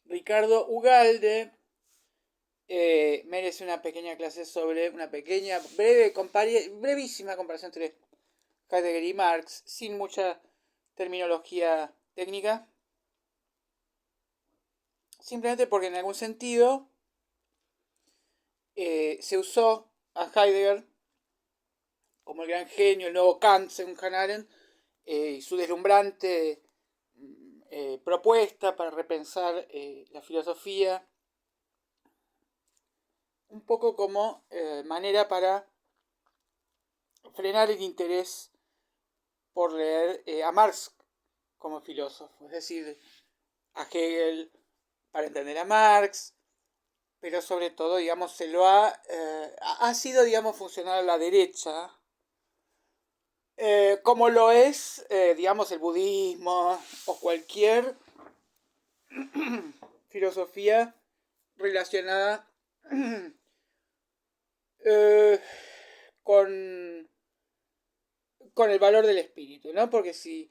Ricardo Ugalde merece una pequeña clase sobre una pequeña, brevísima comparación entre Heidegger y Marx, sin mucha terminología técnica, simplemente porque en algún sentido se usó a Heidegger como el gran genio, el nuevo Kant, según Hannah Arendt, y su deslumbrante propuesta para repensar la filosofía, un poco como manera para frenar el interés por leer a Marx como filósofo, es decir, a Hegel para entender a Marx, pero sobre todo, digamos, ha sido, digamos, funcional a la derecha, como lo es, digamos, el budismo o cualquier filosofía relacionada eh, con, con el valor del espíritu, ¿no? Porque si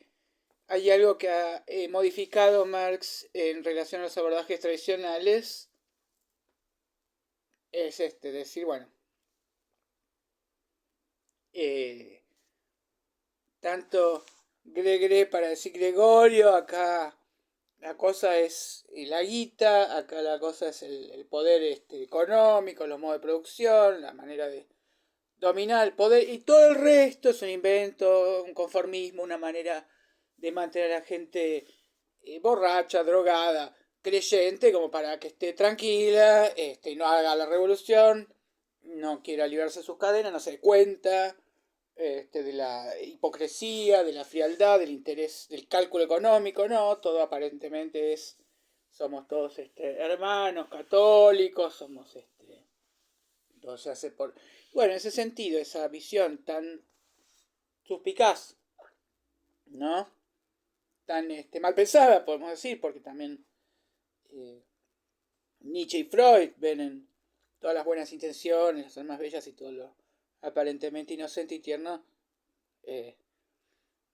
hay algo que ha modificado Marx en relación a los abordajes tradicionales, es decir, bueno, eh, tanto Gregre para decir Gregorio, acá la cosa es la guita, acá la cosa es el poder económico, los modos de producción, la manera de dominar el poder, y todo el resto es un invento, un conformismo, una manera de mantener a la gente borracha, drogada, creyente, como para que esté tranquila, y no haga la revolución, no quiera liberarse de sus cadenas, no se dé cuenta de la hipocresía, de la frialdad, del interés, del cálculo económico, no, todo aparentemente somos todos hermanos católicos, todo se hace por... Bueno, en ese sentido, esa visión tan suspicaz, ¿no? Tan mal pensada, podemos decir, porque también eh, Nietzsche y Freud ven en todas las buenas intenciones, las almas bellas y todo lo aparentemente inocente y tierno, eh,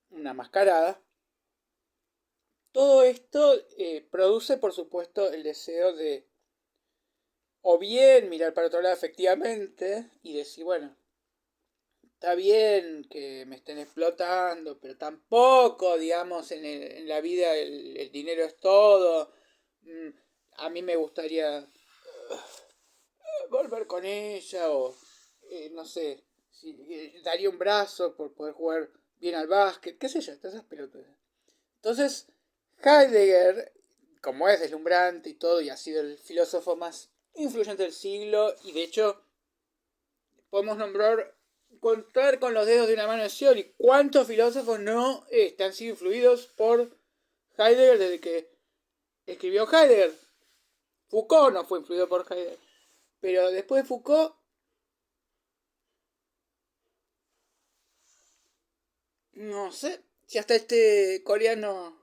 una mascarada. Todo esto produce, por supuesto, el deseo de o bien mirar para otro lado efectivamente y decir, bueno, está bien que me estén explotando, pero tampoco, digamos, en la vida el dinero es todo. A mí me gustaría volver con ella o, no sé, si, daría un brazo por poder jugar bien al básquet, qué sé yo, todas esas pelotas. Entonces, Heidegger, como es deslumbrante y todo, y ha sido el filósofo más influyente del siglo, y de hecho podemos contar con los dedos de una mano de Scioli cuántos filósofos no han sido influidos por Heidegger desde que escribió Heidegger. Foucault no fue influido por Heidegger, pero después de Foucault, no sé si hasta este coreano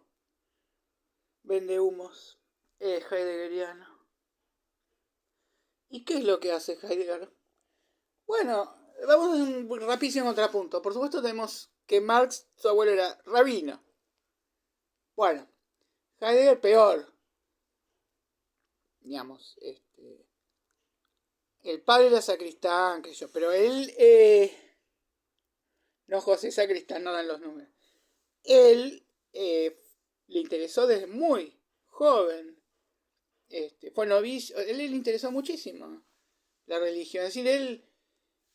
vende humos heideggeriano. ¿Y qué es lo que hace Heidegger? Bueno, vamos a un rapidísimo contrapunto. Por supuesto tenemos que Marx, su abuelo era rabino. Bueno, Heidegger peor. Digamos, el padre era sacristán, qué sé yo, pero él, no José Sacristán, no dan los números. Él le interesó desde muy joven. Fue novicio, él le interesó muchísimo la religión. Es decir, él,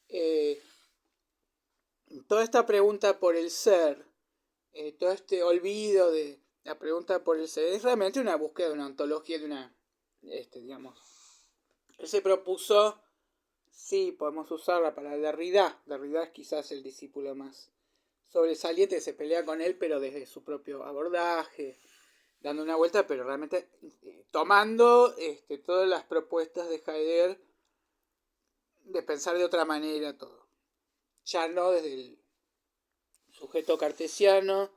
eh, toda esta pregunta por el ser, todo este olvido de la pregunta por el ser, es realmente una búsqueda de una ontología, de una, digamos, él se propuso, sí, podemos usarla para Derrida. Derrida es quizás el discípulo más sobresaliente, se pelea con él, pero desde su propio abordaje, dando una vuelta, pero realmente tomando todas las propuestas de Heidegger de pensar de otra manera todo. Ya no desde el sujeto cartesiano,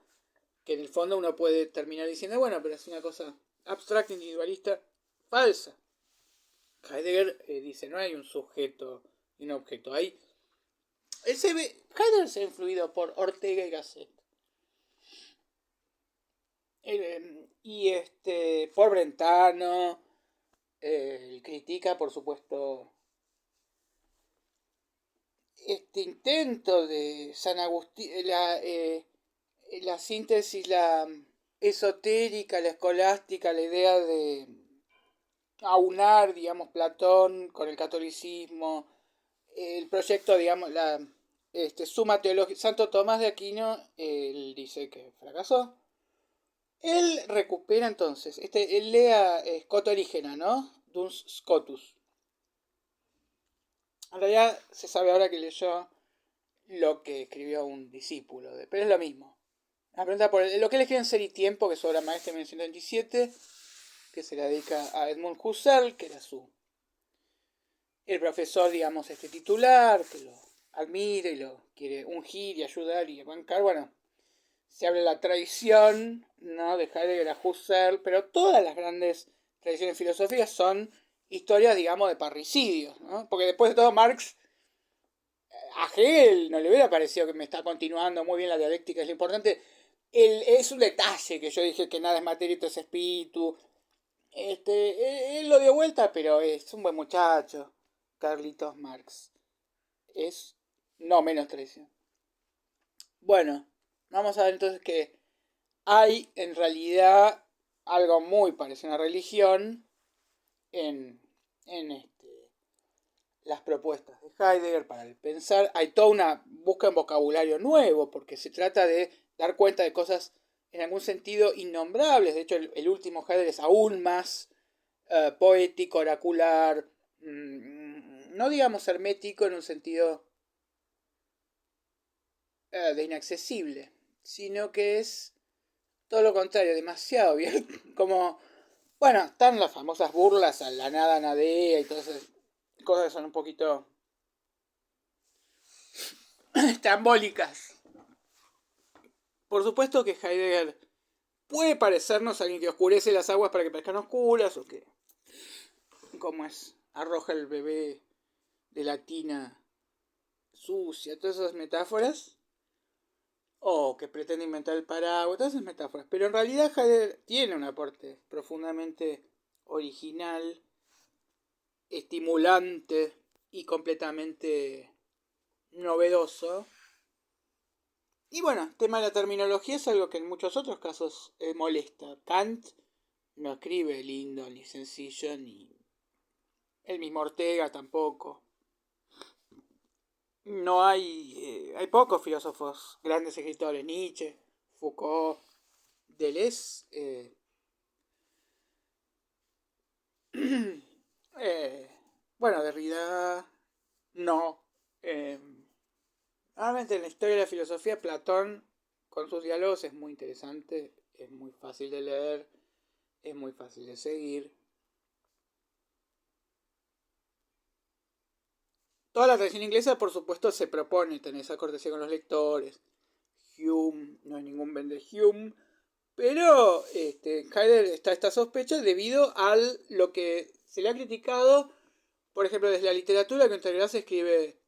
que en el fondo uno puede terminar diciendo, bueno, pero es una cosa abstracta, individualista, falsa. Heidegger dice, no hay un sujeto y un objeto. Heidegger se ha influido por Ortega y Gasset. Por Brentano critica, por supuesto, este intento de San Agustín, la síntesis, la esotérica, la escolástica, la idea de aunar, digamos, Platón con el catolicismo, el proyecto, digamos, la suma teológica. Santo Tomás de Aquino, él dice que fracasó. Él recupera entonces, él lea Scotorígena, ¿no? Duns Scotus. En realidad se sabe ahora que leyó lo que escribió un discípulo, pero es lo mismo. La pregunta por lo que él escribe en Ser y Tiempo, que es obra maestra de 1927, que se la dedica a Edmund Husserl, que era el profesor, digamos, titular, que lo admira y lo quiere ungir y ayudar y bancar. Bueno, se habla de la tradición, ¿no? De Heidegger a Husserl, pero todas las grandes tradiciones filosóficas son historias, digamos, de parricidios, ¿no? Porque después de todo, Marx, a Hegel no le hubiera parecido que me está continuando muy bien la dialéctica, es lo importante. Es un detalle que yo dije que nada es materia y todo es espíritu. Él lo dio vuelta, pero es un buen muchacho, Carlitos Marx. Es no menos tradición. Bueno, vamos a ver entonces que hay en realidad algo muy parecido a una religión en, en las propuestas de Heidegger para el pensar. Hay toda una búsqueda en vocabulario nuevo, porque se trata de dar cuenta de cosas en algún sentido innombrables. De hecho, el último Heidegger es aún más poético, oracular, no digamos hermético en un sentido de inaccesible, sino que es todo lo contrario, demasiado bien. Como, bueno, están las famosas burlas a la nada nadea y todas esas cosas que son un poquito estrambólicas. Por supuesto que Heidegger puede parecernos a alguien que oscurece las aguas para que parezcan oscuras, o que, como es, arroja el bebé de la tina sucia, todas esas metáforas, o que pretende inventar el paraguas, todas esas metáforas. Pero en realidad Heidegger tiene un aporte profundamente original, estimulante y completamente novedoso. Y bueno, el tema de la terminología es algo que en muchos otros casos molesta. Kant no escribe lindo ni sencillo, ni el mismo Ortega tampoco. No hay pocos filósofos, grandes escritores, Nietzsche, Foucault, Deleuze, eh, bueno, Derrida, no. Realmente en la historia de la filosofía, Platón, con sus diálogos, es muy interesante, es muy fácil de leer, es muy fácil de seguir. Toda la tradición inglesa, por supuesto, se propone tener esa cortesía con los lectores. Hume, no hay ningún vende Hume, pero Heidegger está esta sospecha debido a lo que se le ha criticado, por ejemplo, desde la literatura, que en realidad se escribe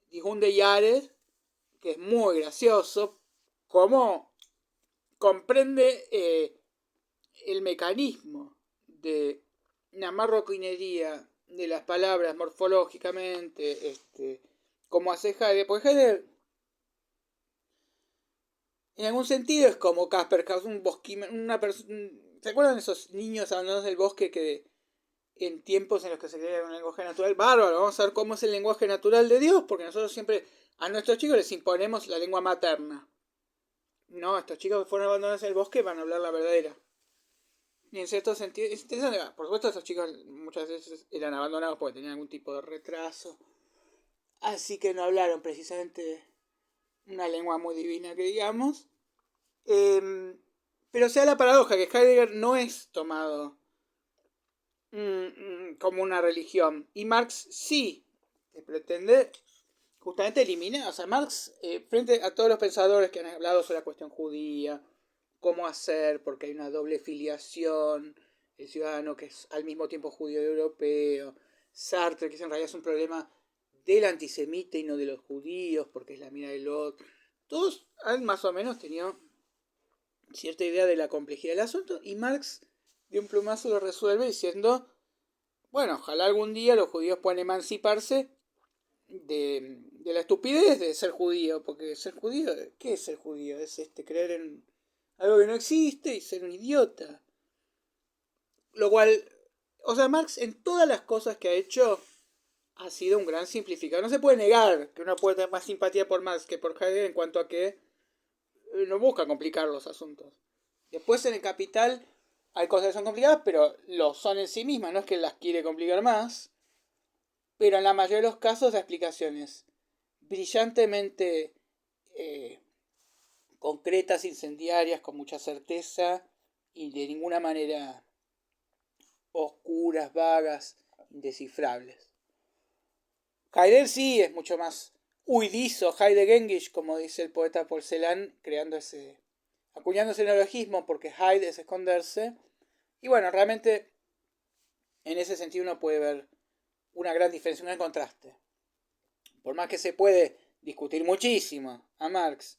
Digunde Yared, que es muy gracioso, cómo comprende el mecanismo de una marroquinería de las palabras morfológicamente, como hace Heidegger, porque Heidegger en algún sentido es como Casper, un bosque, ¿se acuerdan de esos niños abandonados del bosque que en tiempos en los que se crea un lenguaje natural bárbaro? Vamos a ver cómo es el lenguaje natural de Dios, porque nosotros siempre a nuestros chicos les imponemos la lengua materna. No, estos chicos que fueron abandonados en el bosque van a hablar la verdadera. Y en cierto sentido, es interesante. Por supuesto, esos chicos muchas veces eran abandonados porque tenían algún tipo de retraso. Así que no hablaron precisamente una lengua muy divina que digamos. Pero sea la paradoja que Heidegger no es tomado como una religión. Y Marx sí, que pretende justamente eliminar. O sea, Marx, frente a todos los pensadores que han hablado sobre la cuestión judía, cómo hacer, porque hay una doble filiación, el ciudadano que es al mismo tiempo judío y europeo, Sartre, que en realidad es un problema del antisemita y no de los judíos, porque es la mira del otro. Todos han más o menos tenido cierta idea de la complejidad del asunto, y Marx de un plumazo lo resuelve diciendo, bueno, ojalá algún día los judíos puedan emanciparse de la estupidez de ser judío, porque ser judío, ¿qué es ser judío? Es creer en algo que no existe y ser un idiota. Lo cual, o sea, Marx en todas las cosas que ha hecho ha sido un gran simplificador. No se puede negar que uno puede tener más simpatía por Marx que por Heidegger en cuanto a que no busca complicar los asuntos. Después en el Capital hay cosas que son complicadas, pero lo son en sí mismas, no es que las quiere complicar más. Pero en la mayoría de los casos da explicaciones brillantemente concretas, incendiarias, con mucha certeza y de ninguna manera oscuras, vagas, indescifrables. Heidegger sí es mucho más huidizo, Heideggengisch, como dice el poeta Porcelán, acuñando ese neologismo, porque Heide es esconderse. Y bueno, realmente en ese sentido uno puede ver una gran diferencia, un gran contraste. Por más que se puede discutir muchísimo a Marx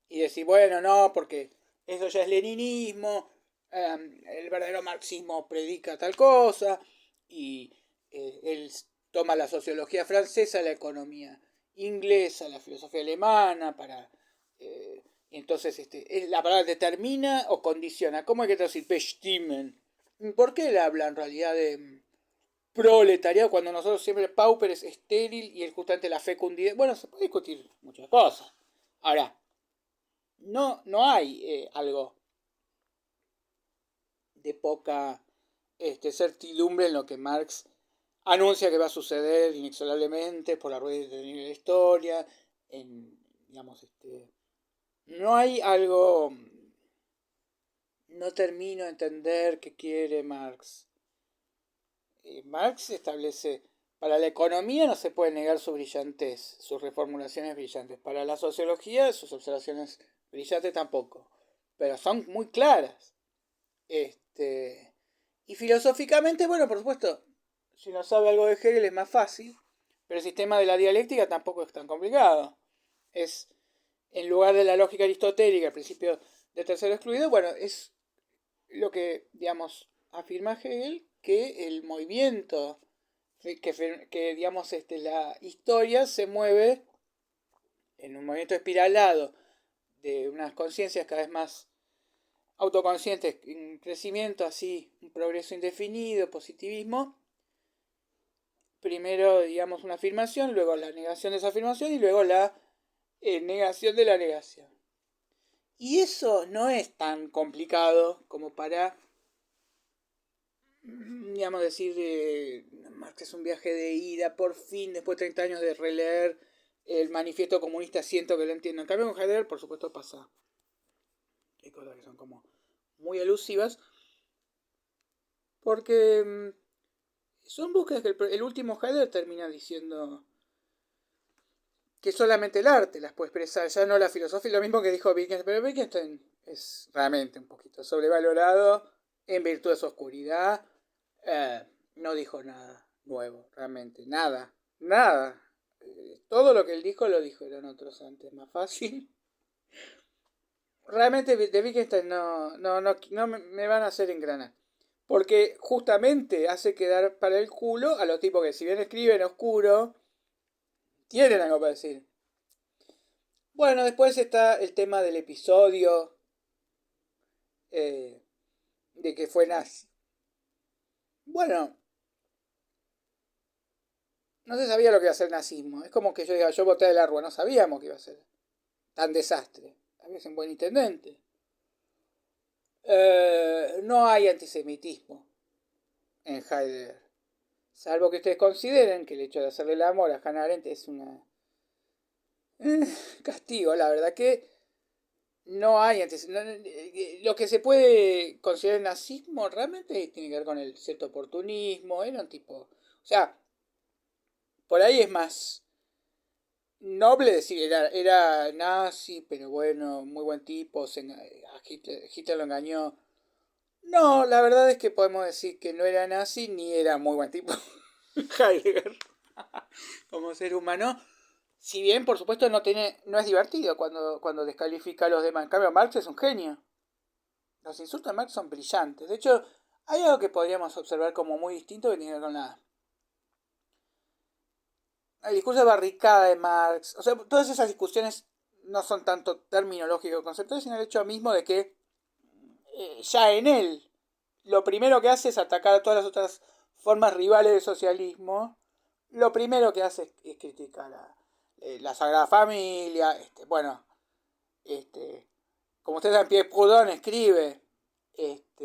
y decir, bueno, no, porque eso ya es leninismo, el verdadero marxismo predica tal cosa, y él toma la sociología francesa, la economía inglesa, la filosofía alemana, y entonces la palabra determina o condiciona. ¿Cómo hay que traducir? Bestimmen. ¿Por qué él habla en realidad de proletariado cuando nosotros siempre pauper es estéril y él justamente la fecundidad? Bueno, se puede discutir muchas cosas. Ahora, no hay algo de poca certidumbre en lo que Marx anuncia que va a suceder inexorablemente por la rueda de la historia. Digamos, no hay algo. No termino de entender qué quiere Marx. Marx establece, para la economía no se puede negar su brillantez, sus reformulaciones brillantes. Para la sociología, sus observaciones brillantes tampoco. Pero son muy claras. Y filosóficamente, bueno, por supuesto, si no sabe algo de Hegel es más fácil, pero el sistema de la dialéctica tampoco es tan complicado. Es, en lugar de la lógica aristotélica, el principio de tercero excluido, bueno, es lo que, digamos, afirma Hegel, que el movimiento, que digamos, la historia se mueve en un movimiento espiralado de unas conciencias cada vez más autoconscientes, un crecimiento así, un progreso indefinido, positivismo. Primero, digamos, una afirmación, luego la negación de esa afirmación y luego la negación de la negación. Y eso no es tan complicado como para, digamos, decir, Marx es un viaje de ida, por fin, después de 30 años de releer el manifiesto comunista, siento que lo entiendo. En cambio, con Heidegger, por supuesto, pasa. Hay cosas que son como muy elusivas, porque son búsquedas que el último Heidegger termina diciendo que solamente el arte las puede expresar, ya no la filosofía, lo mismo que dijo Wittgenstein, pero Wittgenstein es realmente un poquito sobrevalorado en virtud de su oscuridad. No dijo nada nuevo, realmente, nada. Todo lo que él dijo lo dijeron otros antes, más fácil. Realmente de Wittgenstein no me van a hacer engranar. Porque justamente hace quedar para el culo a los tipos que, si bien escriben oscuro, tienen algo para decir. Bueno, después está el tema del episodio de que fue nazi. Bueno, no se sabía lo que iba a ser el nazismo. Es como que yo diga, yo voté de la Rúa, no sabíamos que iba a ser tan desastre. Había un buen intendente. No hay antisemitismo en Heidegger. Salvo que ustedes consideren que el hecho de hacerle el amor a Hannah Arendt es una castigo. La verdad que no hay lo que se puede considerar nazismo realmente tiene que ver con el cierto oportunismo. Era un tipo, o sea, por ahí es más noble decir era nazi, pero bueno, muy buen tipo, Hitler lo engañó. No, la verdad es que podemos decir que no era nazi ni era muy buen tipo. Heidegger como ser humano. Si bien, por supuesto, no es divertido cuando descalifica a los demás. En cambio, Marx es un genio. Los insultos de Marx son brillantes. De hecho, hay algo que podríamos observar como muy distinto que tiene que ver con el discurso de barricada de Marx. O sea, todas esas discusiones no son tanto terminológicos conceptuales, sino el hecho mismo de que ya en él lo primero que hace es atacar a todas las otras formas rivales del socialismo. Lo primero que hace es criticar a la Sagrada Familia. Como ustedes saben, Pierre Proudhon escribe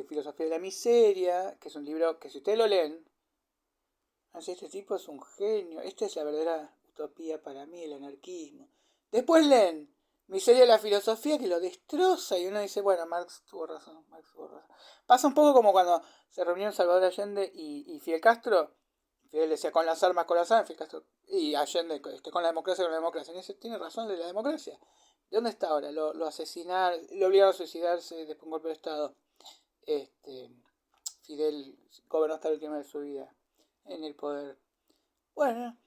Filosofía de la Miseria, que es un libro que si ustedes lo leen, así, este tipo es un genio, esta es la verdadera utopía para mí, el anarquismo. Después leen Miseria de la Filosofía, que lo destroza, y uno dice, bueno, Marx tuvo razón, Pasa un poco como cuando se reunieron Salvador Allende y Fidel Castro. Fidel decía, con las armas, Fidel Castro, y Allende, con la democracia, con la democracia. Y dice, tiene razón de la democracia. ¿De dónde está ahora? Lo asesinaron, lo obligaron a suicidarse después de un golpe de Estado. Fidel gobernó hasta el último de su vida en el poder. Bueno,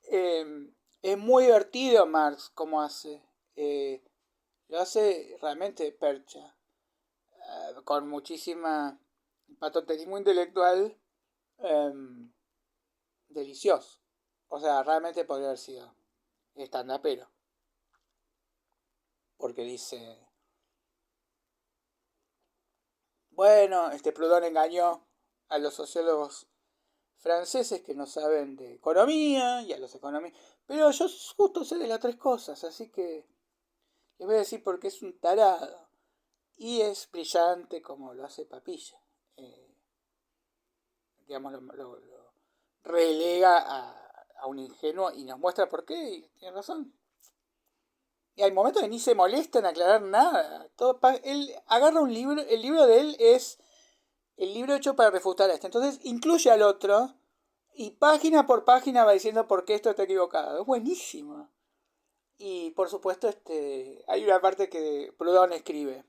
es muy divertido Marx como hace. Lo hace realmente percha. Con muchísima patoterismo intelectual delicioso. O sea, realmente podría haber sido stand-upero. Porque dice, bueno, Proudhon engañó a los sociólogos franceses que no saben de economía y a los economistas. Pero yo justo sé de las tres cosas, así que les voy a decir por qué es un tarado. Y es brillante como lo hace Papilla. Digamos, lo relega a un ingenuo y nos muestra por qué, y tiene razón. Y hay momentos que ni se molesta en aclarar nada. Él agarra un libro, el libro de él es el libro hecho para refutar a este. Entonces incluye al otro y página por página va diciendo por qué esto está equivocado. Es buenísimo. Y por supuesto, hay una parte que Proudhon escribe.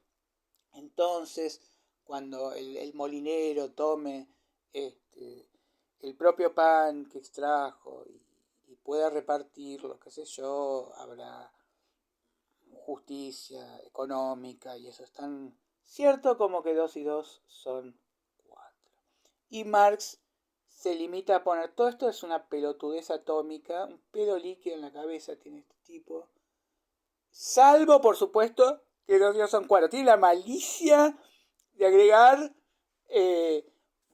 Entonces, cuando el molinero tome el propio pan que extrajo y pueda repartirlo, qué sé yo, habrá justicia económica y eso es tan cierto como que 2 y 2 son 4. Y Marx se limita a poner, todo esto es una pelotudez atómica, un pedo líquido en la cabeza tiene este tipo. Salvo, por supuesto, que 2 y 2 son 4. Tiene la malicia de agregar 2 y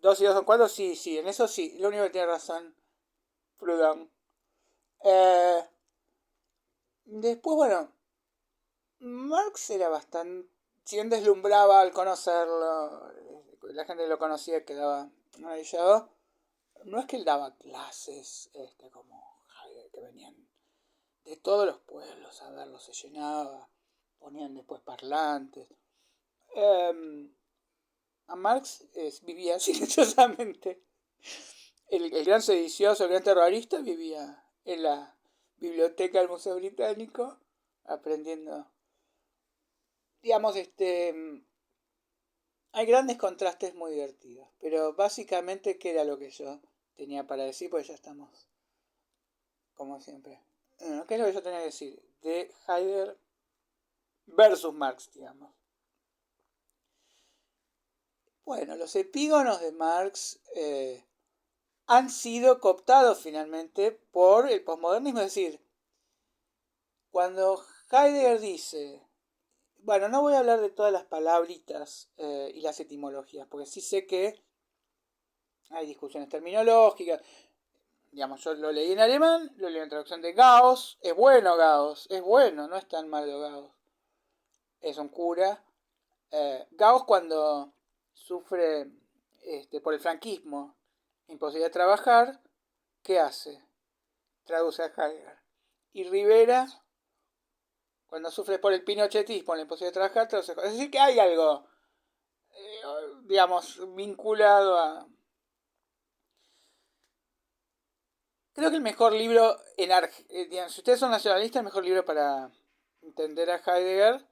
2 son 4. Sí, en eso sí. Lo único que tiene razón, Proudhon. Después, bueno, Marx era bastante... Si bien deslumbraba al conocerlo, la gente lo conocía, quedaba maravillado. No es que él daba clases como Heidegger, que venían de todos los pueblos a verlo, se llenaba, ponían después parlantes. A Marx vivía silenciosamente. El gran sedicioso, el gran terrorista vivía en la biblioteca del Museo Británico aprendiendo. Digamos, hay grandes contrastes muy divertidos, pero básicamente qué era lo que yo tenía para decir, pues ya estamos, como siempre. ¿Qué es lo que yo tenía que decir? De Heidegger versus Marx, digamos. Bueno, los epígonos de Marx han sido cooptados finalmente por el posmodernismo, es decir, cuando Heidegger dice, bueno, no voy a hablar de todas las palabritas y las etimologías, porque sí sé que hay discusiones terminológicas. Digamos, yo lo leí en alemán, lo leí en traducción de Gauss. Es bueno Gauss, es bueno, no es tan malo Gauss. Es un cura. Gauss cuando sufre por el franquismo, imposibilidad de trabajar, ¿qué hace? Traduce a Heidegger. Y Rivera, cuando sufre por el pinochetismo, la imposibilidad de trabajar, traduce a Heidegger. Es decir, que hay algo, digamos, vinculado a... Creo que el mejor libro, si ustedes son nacionalistas, el mejor libro para entender a Heidegger,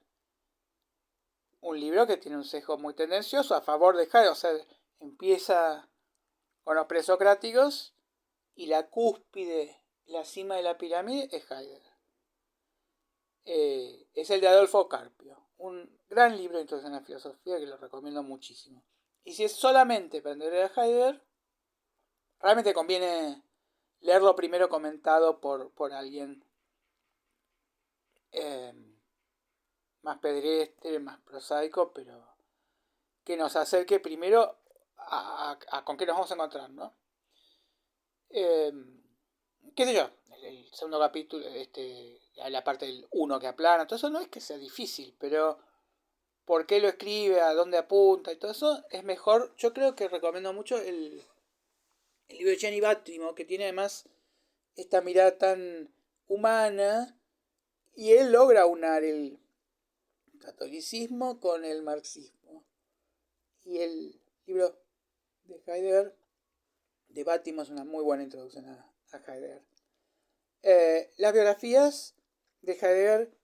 un libro que tiene un sesgo muy tendencioso a favor de Heidegger, o sea, empieza con los presocráticos y la cúspide, la cima de la pirámide es Heidegger. Es el de Adolfo Carpio, un gran libro de introducción a la filosofía que lo recomiendo muchísimo. Y si es solamente para entender a Heidegger, realmente conviene leerlo primero comentado por alguien eh, más pedestre, más prosaico, pero que nos acerque primero a con qué nos vamos a encontrar, ¿no? ¿Qué sé yo? El segundo capítulo, la parte del uno que aplana, todo eso no es que sea difícil, pero por qué lo escribe, a dónde apunta y todo eso es mejor. Yo creo que recomiendo mucho el libro de Gianni Battimo, que tiene además esta mirada tan humana y él logra unar el catolicismo con el marxismo. Y el libro de Heidegger, de Battimo, es una muy buena introducción a Heidegger. Las biografías de Heidegger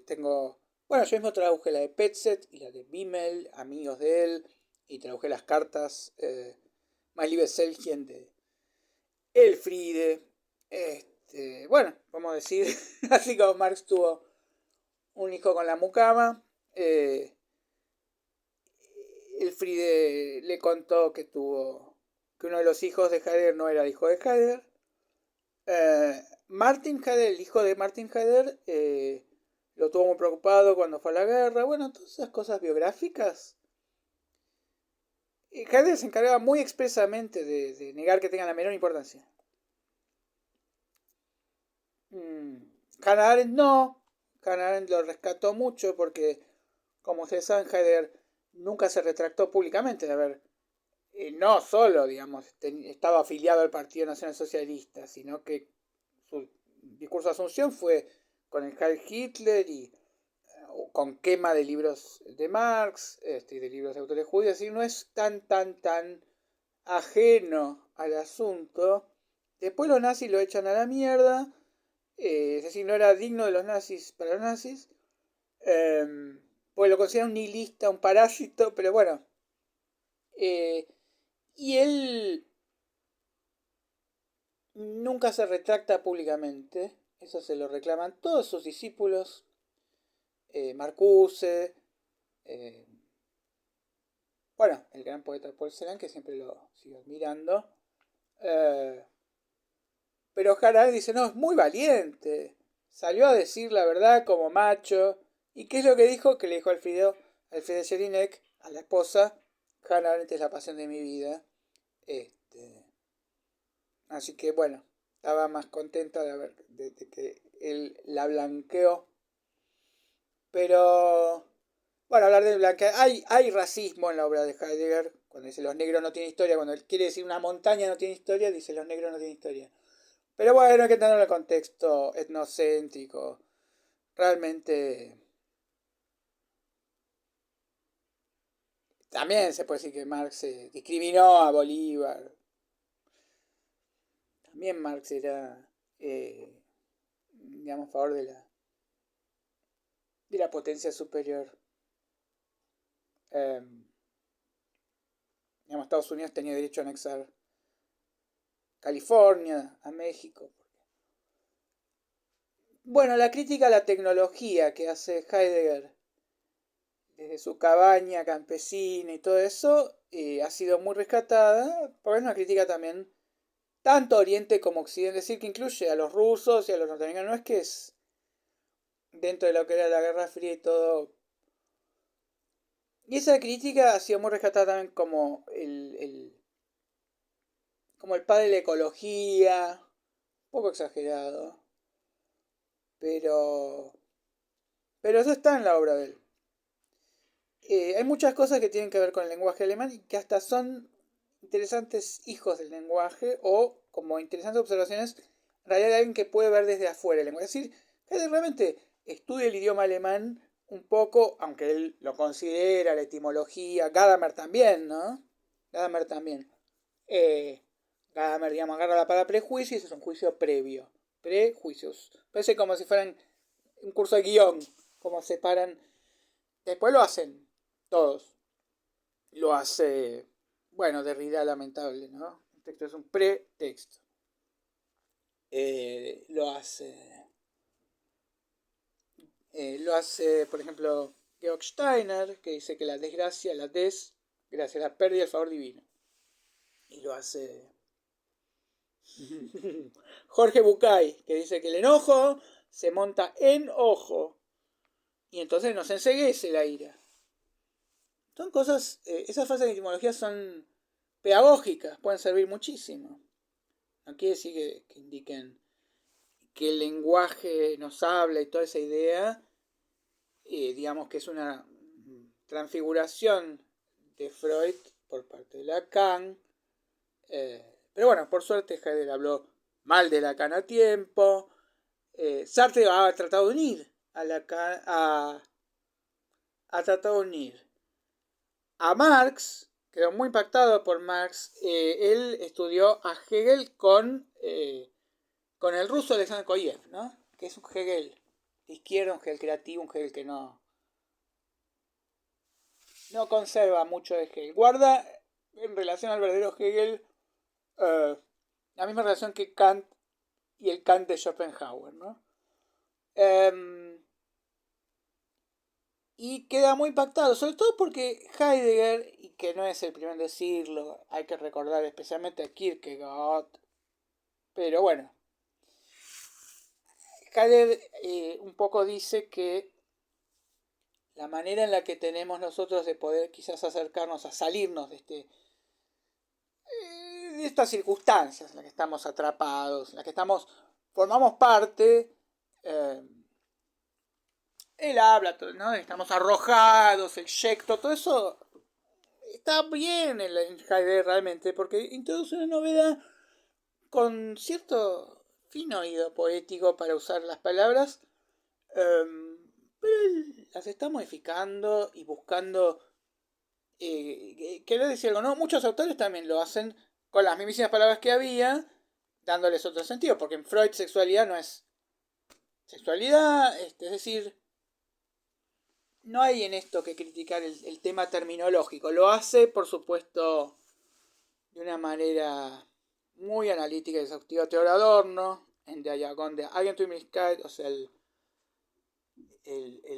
tengo... Bueno, yo mismo traduje la de Petzet y la de Bimmel, amigos de él, y traduje las cartas My Liebe Selchen de Elfriede. Bueno, vamos a decir, así como Marx tuvo un hijo con la mucama, Elfriede le contó que uno de los hijos de Heidegger no era hijo de Heidegger. Martin Heidegger, el hijo de Martin Heidegger, lo tuvo muy preocupado cuando fue a la guerra. Bueno, todas esas cosas biográficas. Heidegger se encargaba muy expresamente de negar que tengan la menor importancia. Hannah Arendt no. Hannah Arendt lo rescató mucho porque, como ustedes saben, Heidegger nunca se retractó públicamente de haber, no solo, digamos, estaba afiliado al Partido Nacional Socialista, sino que su discurso de asunción fue con el Heil Hitler y con quema de libros de Marx y de libros de autores judíos, así no es tan ajeno al asunto. Después los nazis lo echan a la mierda, es decir, no era digno de los nazis para los nazis, pues lo consideran un nihilista, un parásito, pero bueno. Y él nunca se retracta públicamente, eso se lo reclaman todos sus discípulos, Marcuse, bueno, el gran poeta Paul Celan, que siempre lo sigo admirando. Pero Harald dice, no, es muy valiente. Salió a decir la verdad como macho. ¿Y qué es lo que dijo? Que le dijo Alfredo Jelinek, a la esposa, Hannah Arendt es la pasión de mi vida. Así que bueno, estaba más contenta de que él la blanqueó. Pero, bueno, hablar de blanquear, hay racismo en la obra de Heidegger. Cuando dice los negros no tienen historia, cuando él quiere decir una montaña no tiene historia, dice los negros no tienen historia. Pero bueno, hay que tener el contexto etnocéntrico. Realmente también se puede decir que Marx discriminó a Bolívar. También Marx era, digamos, a favor de la potencia superior. Digamos, Estados Unidos tenía derecho a anexar California a México. Bueno, la crítica a la tecnología que hace Heidegger desde su cabaña campesina y todo eso ha sido muy rescatada, porque es una crítica también tanto Oriente como Occidente, es decir, que incluye a los rusos y a los norteamericanos, no es que es dentro de lo que era la Guerra Fría y todo. Y esa crítica ha sido muy rescatada también como como el padre de la ecología, un poco exagerado, pero eso está en la obra de él. Hay muchas cosas que tienen que ver con el lenguaje alemán y que hasta son interesantes hijos del lenguaje o como interesantes observaciones en realidad de alguien que puede ver desde afuera el lenguaje. Es decir, que realmente estudia el idioma alemán un poco, aunque él lo considera, la etimología, Gadamer también, ¿no? Gadamer también. Gadamer, digamos, agarra la palabra prejuicio y eso es un juicio previo. Prejuicios. Parece como si fueran un curso de guión, como separan. Después lo hacen todos. Lo hace, bueno, Derrida, lamentable, ¿no? El texto es un pretexto. Lo hace Lo hace, por ejemplo, Georg Steiner, que dice que la desgracia, la desgracia, la pérdida del favor divino. Y lo hace Jorge Bucay, que dice que el enojo se monta en ojo y entonces nos enceguece la ira. Son cosas, esas frases de etimología son pedagógicas, pueden servir muchísimo. No quiere decir que indiquen que el lenguaje nos habla y toda esa idea, digamos que es una transfiguración de Freud por parte de Lacan. Pero bueno, por suerte Heidegger habló mal de Lacan a tiempo. Sartre ha tratado de unir a Lacan, ha tratado de unir a Marx, quedó muy impactado por Marx. Él estudió a Hegel con el ruso Alexander Koyev, ¿no? Que es un Hegel de izquierda, un Hegel creativo, un Hegel que no conserva mucho de Hegel. Guarda en relación al verdadero Hegel la misma relación que Kant y el Kant de Schopenhauer, ¿no? Y queda muy impactado, sobre todo porque Heidegger, y que no es el primero en decirlo, hay que recordar especialmente a Kierkegaard, pero bueno, Heidegger un poco dice que la manera en la que tenemos nosotros de poder quizás acercarnos a salirnos de estas circunstancias en las que estamos atrapados, en las que formamos parte, él habla, ¿no? Estamos arrojados, el yecto, todo eso está bien en Heidegger realmente, porque introduce una novedad con cierto fino oído poético para usar las palabras, pero él las está modificando y buscando querer decir algo, ¿no? Muchos autores también lo hacen con las mismísimas palabras que había, dándoles otro sentido, porque en Freud sexualidad no es sexualidad, es decir, no hay en esto que criticar el tema terminológico. Lo hace, por supuesto, de una manera muy analítica y exhaustiva Theodor Adorno, en Der Jargon der Eigentümlichkeit, o sea, el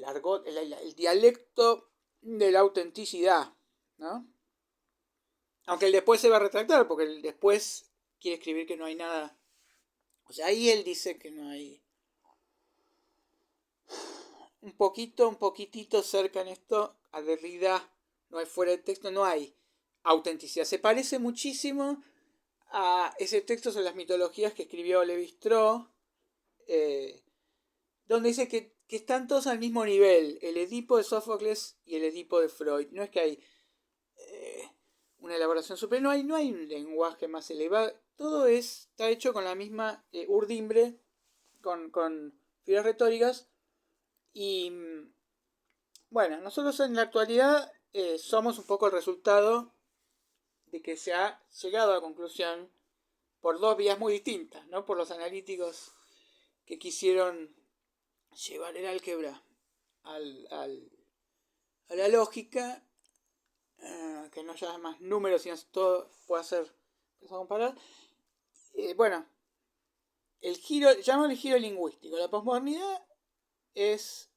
argot, el dialecto de la autenticidad, ¿no? Aunque él después se va a retractar, porque él después quiere escribir que no hay nada. O sea, ahí él dice que no hay. Un poquitito cerca en esto a Derrida, no hay fuera de texto, no hay autenticidad. Se parece muchísimo a ese texto sobre las mitologías que escribió Levi-Strauss, donde dice que están todos al mismo nivel, el Edipo de Sófocles y el Edipo de Freud. No es que hay una elaboración superior, no hay un lenguaje más elevado, todo está hecho con la misma urdimbre, con figuras retóricas. Y bueno, nosotros en la actualidad somos un poco el resultado de que se ha llegado a la conclusión por dos vías muy distintas, ¿no? Por los analíticos que quisieron llevar el álgebra a la lógica, que no haya más números, sino todo pueda ser comparar. Bueno, llamamos el giro lingüístico. La posmodernidad es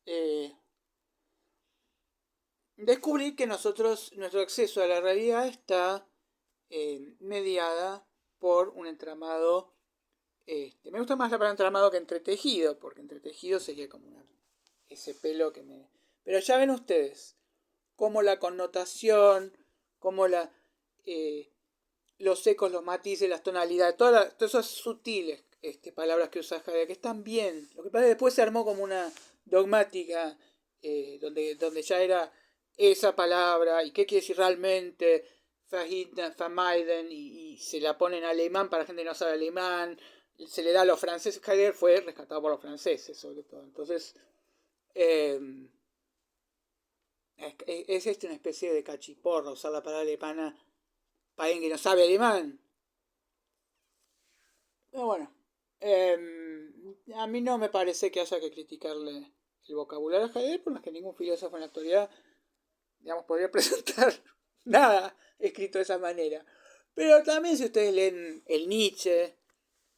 descubrir que nuestro acceso a la realidad está mediada por un entramado. Me gusta más la palabra entramado que entretejido, porque entretejido sería como ese pelo que me. Pero ya ven ustedes, como la connotación, como los ecos, los matices, las tonalidades, todas esas sutiles palabras que usa Heidegger, que están bien. Lo que pasa es que después se armó como una dogmática donde ya era esa palabra y qué quiere decir realmente vermeiden y se la pone en alemán para gente que no sabe alemán, se le da a los franceses. Heidegger fue rescatado por los franceses sobre todo, entonces es una especie de cachiporra usar la palabra alemana para alguien que no sabe alemán. Pero bueno, a mí no me parece que haya que criticarle el vocabulario a Heidegger, por más que ningún filósofo en la actualidad, digamos, podría presentar nada escrito de esa manera. Pero también si ustedes leen el Nietzsche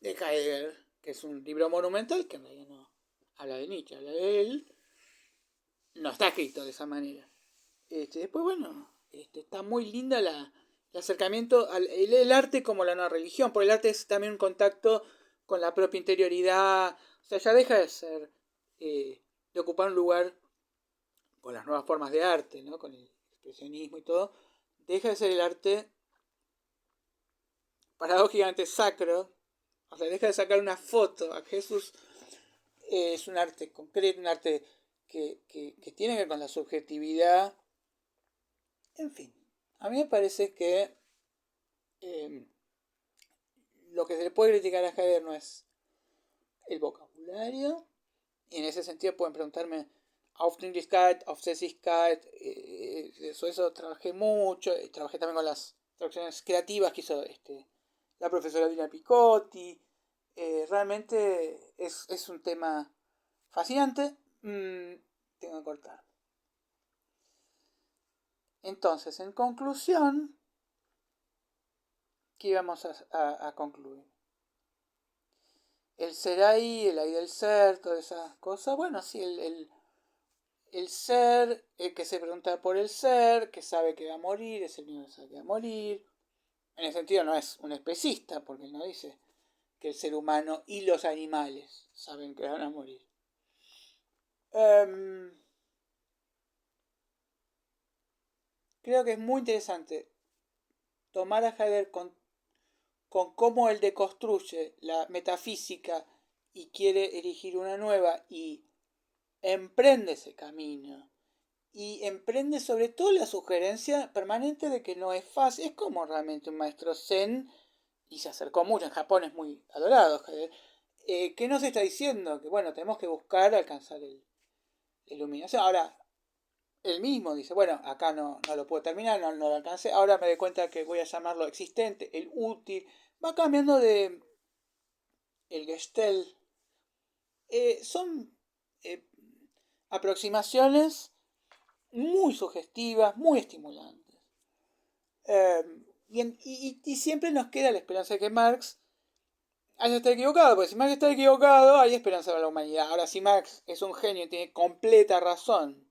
de Heidegger, que es un libro monumental, que en realidad no habla de Nietzsche, habla de él, no está escrito de esa manera. Después, bueno, está muy linda el acercamiento al el arte como la nueva religión, porque el arte es también un contacto con la propia interioridad, o sea, ya deja de ser, de ocupar un lugar con las nuevas formas de arte, ¿no? Con el expresionismo y todo, deja de ser el arte paradójicamente sacro, o sea, deja de sacar una foto a Jesús, es un arte concreto, un arte que tiene que ver con la subjetividad, en fin. A mí me parece que eh, lo que se le puede criticar a Heidegger no es el vocabulario, y en ese sentido pueden preguntarme Aufdringlichkeit, Aufsässigkeit, eso trabajé mucho, trabajé también con las traducciones creativas que hizo la profesora Dina Picotti. Realmente es un tema fascinante. Tengo que cortar. Entonces, en conclusión, ¿qué íbamos a concluir? El ser ahí, el ahí del ser, todas esas cosas. Bueno, sí, el ser, el que se pregunta por el ser, que sabe que va a morir, es el único que sabe que va a morir. En ese sentido no es un especista, porque él no dice que el ser humano y los animales saben que van a morir. Creo que es muy interesante tomar a Heidegger con cómo él deconstruye la metafísica y quiere erigir una nueva y emprende ese camino. Y emprende sobre todo la sugerencia permanente de que no es fácil. Es como realmente un maestro zen, y se acercó mucho, en Japón es muy adorado, que no se está diciendo que, bueno, tenemos que buscar alcanzar la iluminación. Ahora, él mismo dice, bueno, acá no lo puedo terminar, no lo alcancé, ahora me doy cuenta que voy a llamarlo existente, el útil. Va cambiando de el Gestel. Son eh, aproximaciones muy sugestivas, muy estimulantes. Eh, y siempre nos queda la esperanza de que Marx haya estado equivocado, porque si Marx está equivocado, hay esperanza para la humanidad. Ahora, si Marx es un genio y tiene completa razón,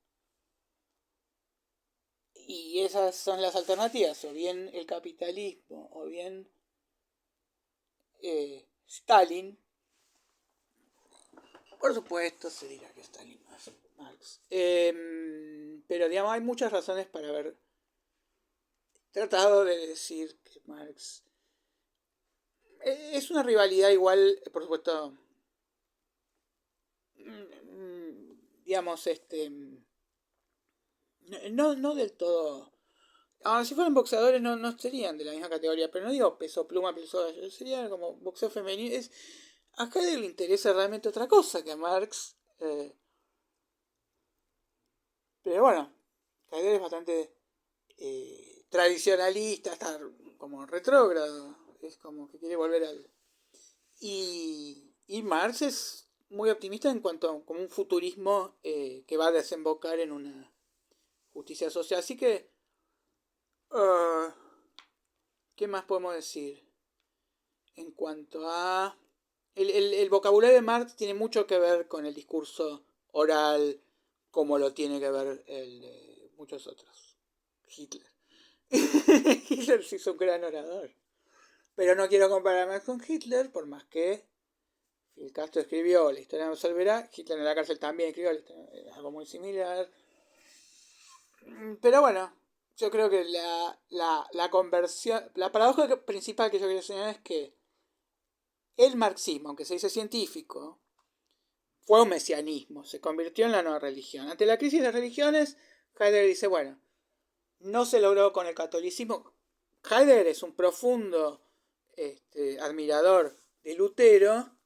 y esas son las alternativas, o bien el capitalismo, o bien Stalin, por supuesto se dirá que Stalin más Marx. Pero digamos, hay muchas razones para haber tratado de decir que Marx es una rivalidad igual, por supuesto, digamos, no del todo. Ahora, si fueran boxeadores no serían de la misma categoría, pero no digo peso pluma, peso, sería como boxeo femenino. A Heidegger le interesa realmente otra cosa que a Marx. Pero bueno, Heidegger es bastante tradicionalista, está como retrógrado, es como que quiere volver al... Y Marx es muy optimista en cuanto a como un futurismo que va a desembocar en una justicia social. Así que, uh, ¿qué más podemos decir? En cuanto a... El vocabulario de Marx tiene mucho que ver con el discurso oral, como lo tiene que ver el de muchos otros. Hitler. Hitler sí es un gran orador. Pero no quiero compararme con Hitler, por más que Fidel Castro escribió La historia no resolverá, Hitler en la cárcel también escribió algo muy similar. Pero bueno, yo creo que la conversión, la paradoja principal que yo quería señalar es que el marxismo, aunque se dice científico, fue un mesianismo, se convirtió en la nueva religión. Ante la crisis de religiones, Heidegger dice, bueno, no se logró con el catolicismo. Heidegger es un profundo admirador de Lutero,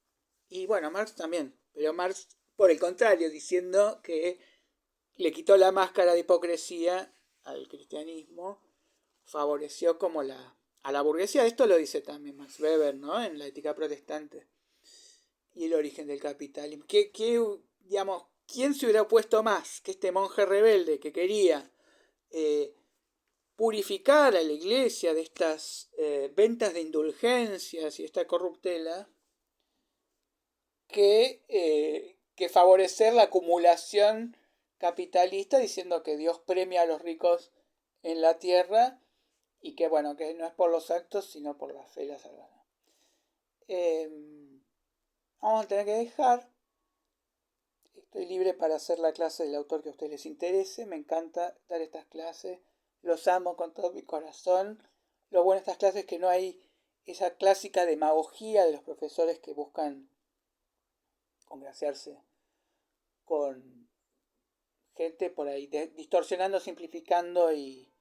y bueno, Marx también, pero Marx por el contrario, diciendo que le quitó la máscara de hipocresía al cristianismo, favoreció como a la burguesía. Esto lo dice también Max Weber, ¿no? En La ética protestante y el origen del capitalismo. Digamos, ¿quién se hubiera opuesto más que este monje rebelde que quería purificar a la iglesia de estas ventas de indulgencias y esta corruptela, que favorecer la acumulación capitalista diciendo que Dios premia a los ricos en la tierra y que bueno, que no es por los actos, sino por la fe y la salvación. Vamos a tener que dejar. Estoy libre para hacer la clase del autor que a ustedes les interese. Me encanta dar estas clases. Los amo con todo mi corazón. Lo bueno de estas clases es que no hay esa clásica demagogía de los profesores que buscan congraciarse con gente por ahí, distorsionando, simplificando y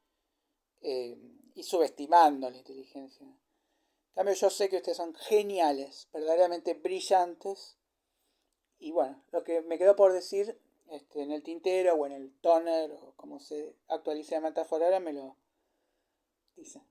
subestimando la inteligencia. En cambio, yo sé que ustedes son geniales, verdaderamente brillantes. Y bueno, lo que me quedó por decir en el tintero o en el toner, o como se actualice la metáfora ahora, me lo dicen.